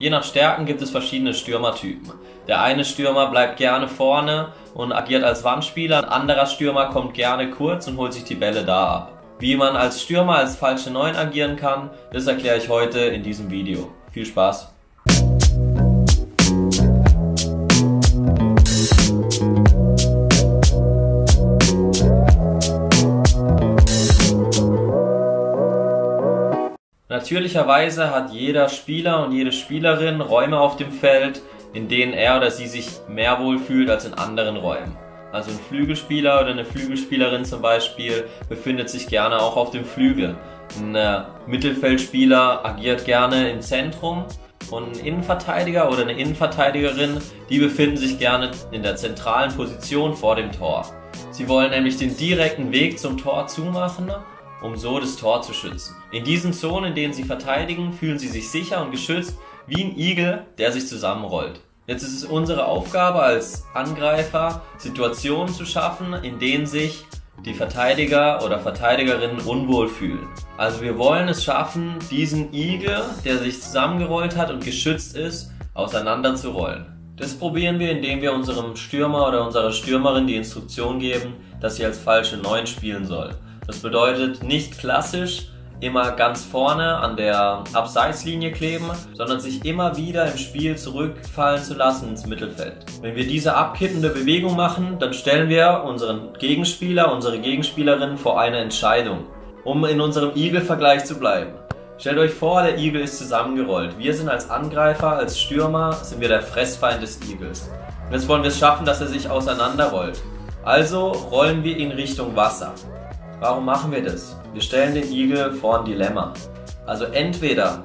Je nach Stärken gibt es verschiedene Stürmertypen. Der eine Stürmer bleibt gerne vorne und agiert als Wandspieler, ein anderer Stürmer kommt gerne kurz und holt sich die Bälle da ab. Wie man als Stürmer als falsche 9 agieren kann, das erkläre ich heute in diesem Video. Viel Spaß! Natürlicherweise hat jeder Spieler und jede Spielerin Räume auf dem Feld, in denen er oder sie sich mehr wohlfühlt als in anderen Räumen. Also ein Flügelspieler oder eine Flügelspielerin zum Beispiel befindet sich gerne auch auf dem Flügel. Ein Mittelfeldspieler agiert gerne im Zentrum und ein Innenverteidiger oder eine Innenverteidigerin, die befinden sich gerne in der zentralen Position vor dem Tor. Sie wollen nämlich den direkten Weg zum Tor zumachen, um so das Tor zu schützen. In diesen Zonen, in denen sie verteidigen, fühlen sie sich sicher und geschützt wie ein Igel, der sich zusammenrollt. Jetzt ist es unsere Aufgabe als Angreifer, Situationen zu schaffen, in denen sich die Verteidiger oder Verteidigerinnen unwohl fühlen. Also wir wollen es schaffen, diesen Igel, der sich zusammengerollt hat und geschützt ist, auseinanderzurollen. Das probieren wir, indem wir unserem Stürmer oder unserer Stürmerin die Instruktion geben, dass sie als falsche 9 spielen soll. Das bedeutet nicht klassisch immer ganz vorne an der Abseitslinie kleben, sondern sich immer wieder im Spiel zurückfallen zu lassen ins Mittelfeld. Wenn wir diese abkippende Bewegung machen, dann stellen wir unseren Gegenspieler, unsere Gegenspielerin vor eine Entscheidung, um in unserem Igel-Vergleich zu bleiben. Stellt euch vor, der Igel ist zusammengerollt. Wir sind als Angreifer, als Stürmer, sind wir der Fressfeind des Igels. Und jetzt wollen wir es schaffen, dass er sich auseinanderrollt. Also rollen wir ihn Richtung Wasser. Warum machen wir das? Wir stellen den Igel vor ein Dilemma. Also entweder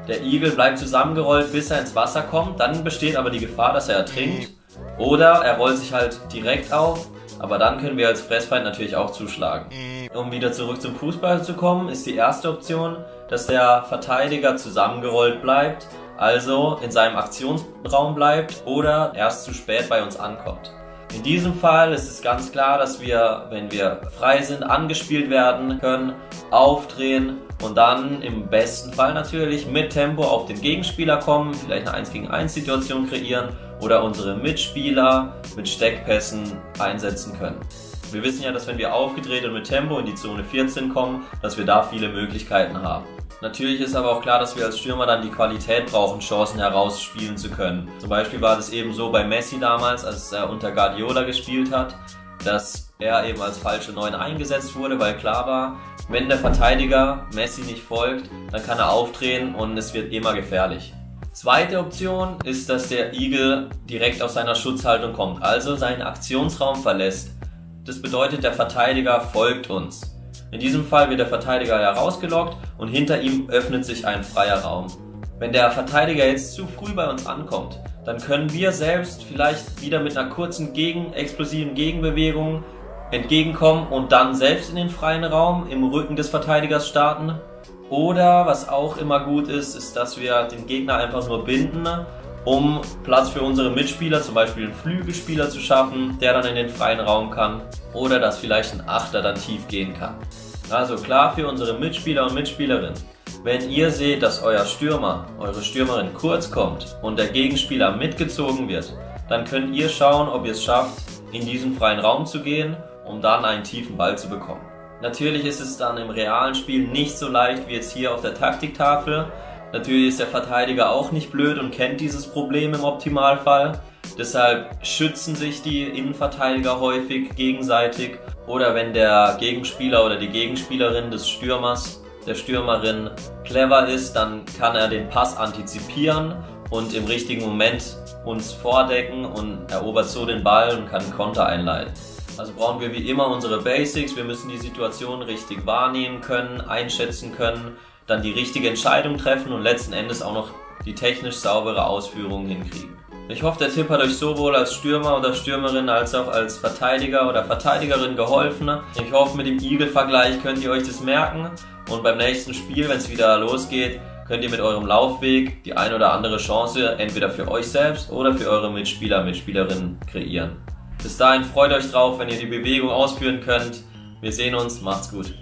der Igel bleibt zusammengerollt, bis er ins Wasser kommt, dann besteht aber die Gefahr, dass er ertrinkt. Oder er rollt sich halt direkt auf, aber dann können wir als Fressfeind natürlich auch zuschlagen. Um wieder zurück zum Fußball zu kommen, ist die erste Option, dass der Verteidiger zusammengerollt bleibt, also in seinem Aktionsraum bleibt oder erst zu spät bei uns ankommt. In diesem Fall ist es ganz klar, dass wir, wenn wir frei sind, angespielt werden können, aufdrehen und dann im besten Fall natürlich mit Tempo auf den Gegenspieler kommen, vielleicht eine 1 gegen 1 Situation kreieren oder unsere Mitspieler mit Steckpässen einsetzen können. Wir wissen ja, dass wenn wir aufgedreht und mit Tempo in die Zone 14 kommen, dass wir da viele Möglichkeiten haben. Natürlich ist aber auch klar, dass wir als Stürmer dann die Qualität brauchen, Chancen herausspielen zu können. Zum Beispiel war das eben so bei Messi damals, als er unter Guardiola gespielt hat, dass er eben als falsche 9 eingesetzt wurde, weil klar war, wenn der Verteidiger Messi nicht folgt, dann kann er aufdrehen und es wird immer gefährlich. Zweite Option ist, dass der Igel direkt aus seiner Schutzhaltung kommt, also seinen Aktionsraum verlässt. Das bedeutet, der Verteidiger folgt uns. In diesem Fall wird der Verteidiger herausgelockt und hinter ihm öffnet sich ein freier Raum. Wenn der Verteidiger jetzt zu früh bei uns ankommt, dann können wir selbst vielleicht wieder mit einer kurzen explosiven Gegenbewegung entgegenkommen und dann selbst in den freien Raum im Rücken des Verteidigers starten. Oder, was auch immer gut ist, ist, dass wir den Gegner einfach nur binden, um Platz für unsere Mitspieler, zum Beispiel einen Flügelspieler zu schaffen, der dann in den freien Raum kann. Oder dass vielleicht ein Achter dann tief gehen kann. Also klar für unsere Mitspieler und Mitspielerinnen. Wenn ihr seht, dass euer Stürmer, eure Stürmerin kurz kommt und der Gegenspieler mitgezogen wird, dann könnt ihr schauen, ob ihr es schafft, in diesen freien Raum zu gehen, um dann einen tiefen Ball zu bekommen. Natürlich ist es dann im realen Spiel nicht so leicht wie jetzt hier auf der Taktiktafel. Natürlich ist der Verteidiger auch nicht blöd und kennt dieses Problem im Optimalfall. Deshalb schützen sich die Innenverteidiger häufig gegenseitig. Oder wenn der Gegenspieler oder die Gegenspielerin des Stürmers, der Stürmerin clever ist, dann kann er den Pass antizipieren und im richtigen Moment uns vordecken und erobert so den Ball und kann Konter einleiten. Also brauchen wir wie immer unsere Basics. Wir müssen die Situation richtig wahrnehmen können, einschätzen können, dann die richtige Entscheidung treffen und letzten Endes auch noch die technisch saubere Ausführung hinkriegen. Ich hoffe, der Tipp hat euch sowohl als Stürmer oder Stürmerin als auch als Verteidiger oder Verteidigerin geholfen. Ich hoffe, mit dem Igel-Vergleich könnt ihr euch das merken und beim nächsten Spiel, wenn es wieder losgeht, könnt ihr mit eurem Laufweg die ein oder andere Chance entweder für euch selbst oder für eure Mitspieler, Mitspielerinnen kreieren. Bis dahin freut euch drauf, wenn ihr die Bewegung ausführen könnt. Wir sehen uns, macht's gut.